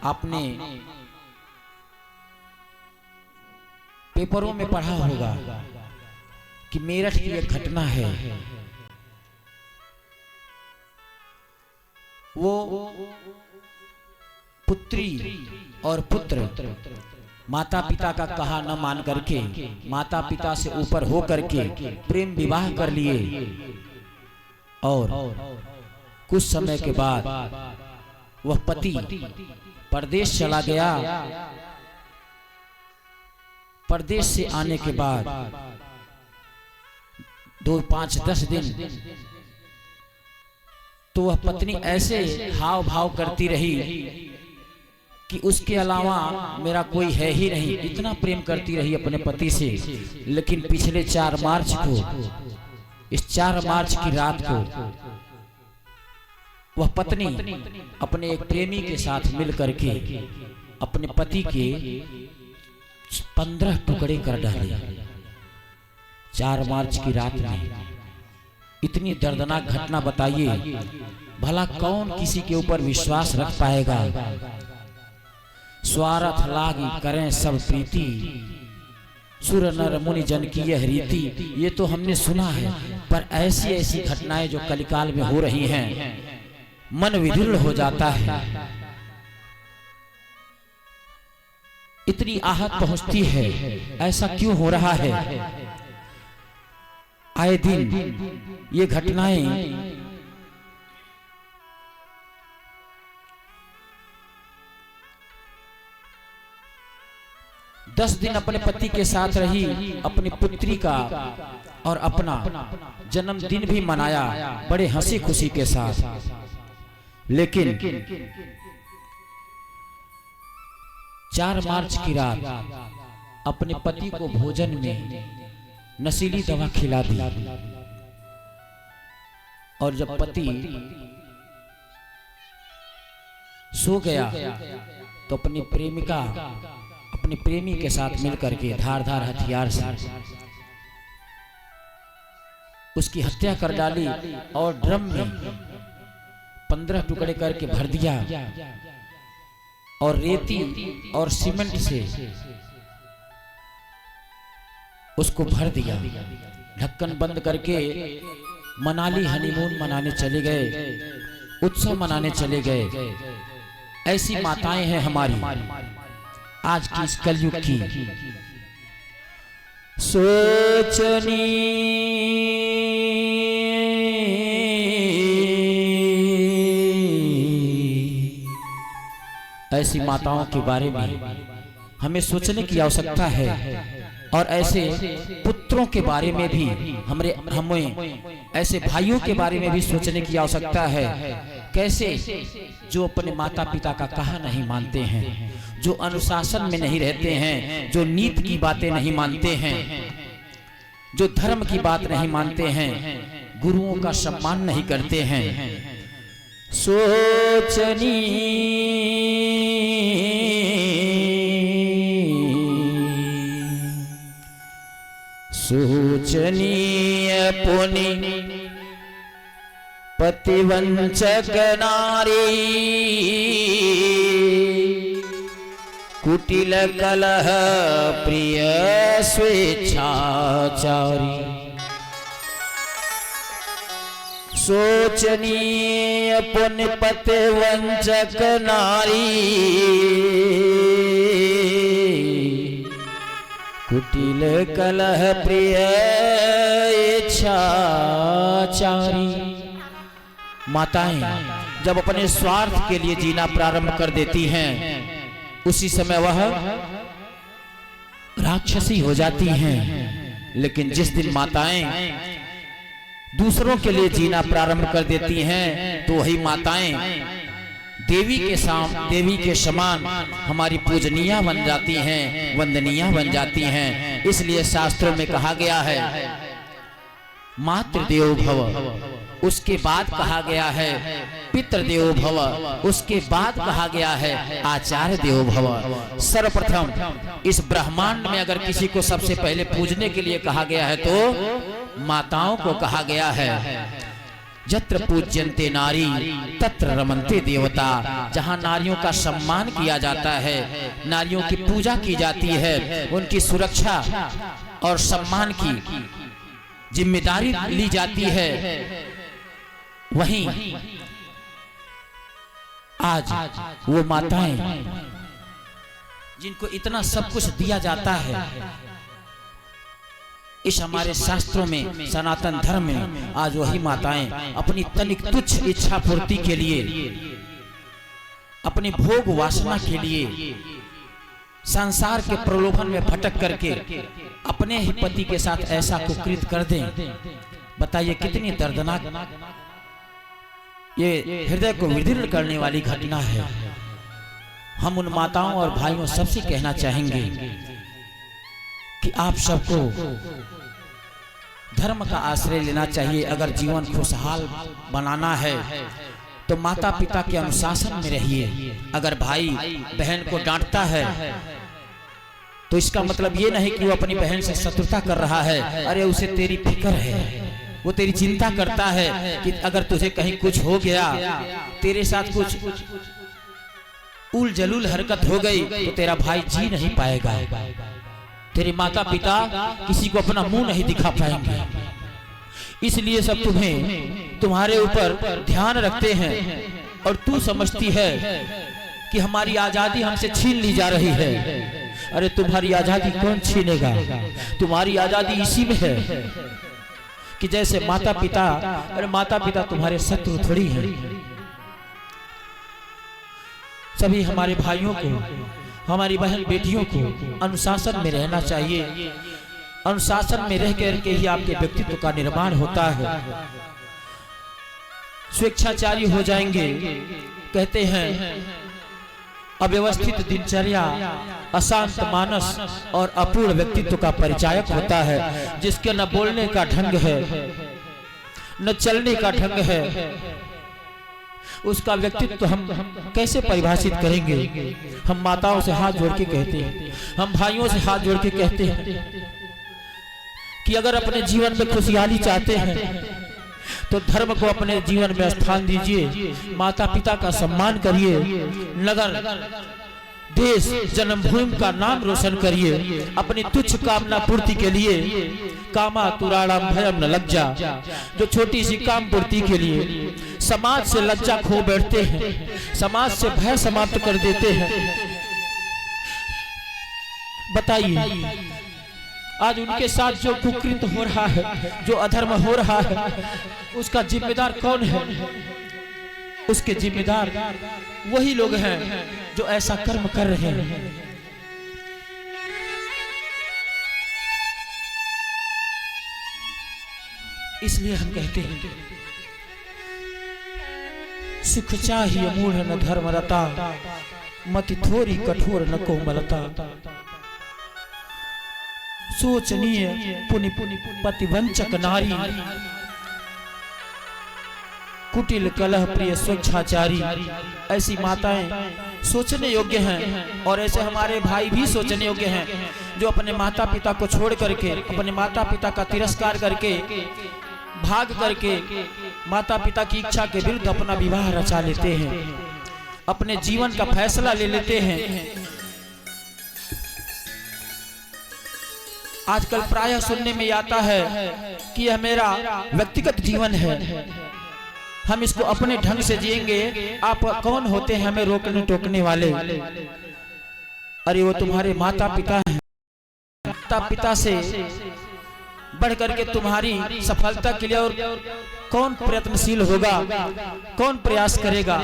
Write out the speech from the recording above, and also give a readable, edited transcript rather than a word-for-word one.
आपने पेपरों में पढ़ा होगा कि मेरठ की एक घटना है। वो पुत्री और पुत्र माता पिता का कहा न मान करके, माता पिता से ऊपर हो करके प्रेम विवाह कर लिए और कुछ समय के बाद वह पति परदेश चला गया। परदेश से आने के बाद 2, 5, 10 दिन तो वह पत्नी ऐसे हाव भाव करती रही कि उसके अलावा मेरा कोई है ही नहीं, इतना प्रेम करती रही अपने पति से। लेकिन पिछले 4 मार्च को, इस 4 मार्च की रात को वह पत्नी अपने एक प्रेमी के साथ मिल करके अपने पति के 15 टुकड़े कर डाले। 4 मार्च की रात में इतनी दर्दनाक घटना, बताइए भला कौन किसी के ऊपर विश्वास रख पाएगा। स्वार्थ लागी करें सब प्रीति, सुर नर मुनि जन की यह रीति। ये तो हमने सुना है, पर ऐसी ऐसी घटनाएं जो कलिकाल में हो रही हैं, मन विदुर हो जाता है। इतनी आहत पहुंचती है, ऐसा क्यों हो रहा है। आए दिन ये घटनाएं दस दिन अपने पति के साथ रही, अपनी पुत्री का और अपना जन्मदिन भी मनाया बड़े हंसी खुशी के साथ। लेकिन 4 मार्च की रात अपने पति को भोजन में नशीली दवा खिला दी और जब पति सो गया तो अपनी प्रेमिका अपने प्रेमी के साथ मिलकर के धारदार हथियार से उसकी हत्या कर डाली और ड्रम में 15 टुकड़े करके भर दिया और रेती और सीमेंट से उसको भर दिया। ढक्कन बंद करके मनाली हनीमून मनाने चले गए, उत्सव मनाने चले गए। ऐसी माताएं हैं हमारी आज की इस कलयुग की। सोचनी ऐसी माताओं के बारे में हमें सोचने की आवश्यकता है और ऐसे पुत्रों के बारे में भी हमें ऐसे भाइयों के बारे में भी सोचने की आवश्यकता है। कैसे जो अपने माता पिता का कहा नहीं मानते हैं, जो अनुशासन में नहीं रहते हैं, जो नीति की बातें नहीं मानते हैं, जो धर्म की बात नहीं मानते हैं, गुरुओं का सम्मान नहीं करते हैं। सोचनी सोचनीय पुनि पतिवंचक नारी, कुटिल कलह प्रिय स्वेच्छाचारी। सोचनीय पुनि पतिवंचक नारी, कुटिल कलह प्रिय इच्छाचारी। माताएं जब अपने स्वार्थ के लिए जीना प्रारंभ कर देती हैं, उसी समय वह राक्षसी हो जाती हैं। लेकिन जिस दिन माताएं दूसरों के लिए जीना प्रारंभ कर देती हैं, तो वही माताएं देवी के समान हमारी पूजनीय बन जाती हैं, वंदनीय बन जाती हैं। इसलिए शास्त्रों में कहा गया है मातृदेवो भव, उसके बाद कहा गया है पितृदेवो भव, उसके बाद कहा गया है आचार्य देवो भव। सर्वप्रथम इस ब्रह्मांड में अगर किसी को सबसे पहले पूजने के लिए कहा गया है तो माताओं को कहा गया है। यत्र पूज्यन्ते नारी तत्र रमन्ते देवता। जहाँ नारियों का सम्मान किया जाता है, नारियों की पूजा की जाती है, उनकी सुरक्षा और सम्मान की जिम्मेदारी ली जाती है, वहीं आज वो माताएं जिनको इतना सब कुछ दिया जाता है, इस हमारे शास्त्रों में, सनातन धर्म में, आज वही माताएं अपनी तनिक तुच्छ इच्छा पूर्ति के लिए, अपने भोग वासना के लिए, संसार के प्रलोभन में भटक करके अपने ही पति के साथ ऐसा कुकृत कर दें। बताइए कितनी दर्दनाक, ये हृदय को विदीर्ण करने वाली घटना है। हम उन माताओं और भाइयों सबसे कहना चाहेंगे कि आप सबको धर्म का आश्रय लेना चाहिए। अगर जीवन खुशहाल बनाना है तो माता पिता के अनुशासन में रहिए। अगर भाई बहन को डांटता है तो इसका मतलब ये नहीं कि वो अपनी बहन से शत्रुता कर रहा है। अरे उसे तेरी फिक्र है, वो तेरी चिंता करता है कि अगर तुझे कहीं कुछ हो गया, तेरे साथ कुछ उल जलूल हरकत हो गई तो तेरा भाई जी नहीं पाएगा, तेरे माता पिता किसी को अपना मुंह नहीं दिखा पाएंगे। इसलिए सब तुम्हें तुम्हारे ऊपर ध्यान रखते हैं और तू समझती है कि हमारी आजादी हमसे छीन ली जा रही है। अरे तुम्हारी आजादी कौन छीनेगा? तुम्हारी आजादी इसी में है कि जैसे माता पिता, अरे माता पिता तुम्हारे शत्रु थोड़ी हैं। सभी हमारे भाइयों को, हमारी बहन बेटियों को अनुशासन में रहना चाहिए। अनुशासन में रह करके ही आपके व्यक्तित्व का निर्माण होता है। स्वेच्छाचारी हो जाएंगे, कहते हैं अव्यवस्थित दिनचर्या, अशांत मानस और अपूर्ण व्यक्तित्व का परिचायक होता है, जिसके न बोलने का ढंग है न चलने का ढंग है। उसका व्यक्तित्व हम कैसे परिभाषित करेंगे? हम माताओं से हाथ जोड़ के कहते हैं, हम भाइयों से हाथ जोड़ के कहते हैं कि अगर अपने जीवन में खुशहाली चाहते हैं तो धर्म को अपने जीवन में स्थान दीजिए, माता पिता का सम्मान करिए, नगर देश जन्मभूमि का नाम रोशन करिए। अपनी तुच्छ कामना पूर्ति के लिए कामा तुराणाम भयम न लज्जा, जो छोटी सी काम पूर्ति के लिए समाज से लज्जा खो बैठते हैं, समाज से भय समाप्त कर देते हैं। बताइए आज उनके साथ जो कुकृत हो रहा है, जो अधर्म हो रहा है, उसका जिम्मेदार कौन है? उसके जिम्मेदार वही लोग हैं जो ऐसा कर्म कर रहे हैं। इसलिए हम कहते हैं सुख चाहिए मूढ़ न धर्म रता, मति थोड़ी कठोर न कोमलता। सोचनीय पुनि पतिवंचक नारी, कुटिल कलह प्रिय स्वेच्छाचारी। ऐसी माताएं सोचने योग्य हैं और ऐसे हमारे भाई भी सोचने योग्य हैं जो अपने माता पिता को छोड़ करके, अपने माता पिता का तिरस्कार करके, भाग करके माता पिता की इच्छा के विरुद्ध अपना विवाह रचा लेते हैं, अपने जीवन का फैसला ले लेते हैं। आजकल प्रायः सुनने में आता है कि यह मेरा व्यक्तिगत जीवन है, हम इसको अपने ढंग से जिएंगे, आप कौन होते हैं हमें रोकने टोकने वाले? अरे वो तुम्हारे माता पिता हैं। माता पिता से बढ़ करके तुम्हारी सफलता के लिए और कौन प्रयत्नशील होगा, कौन प्रयास करेगा?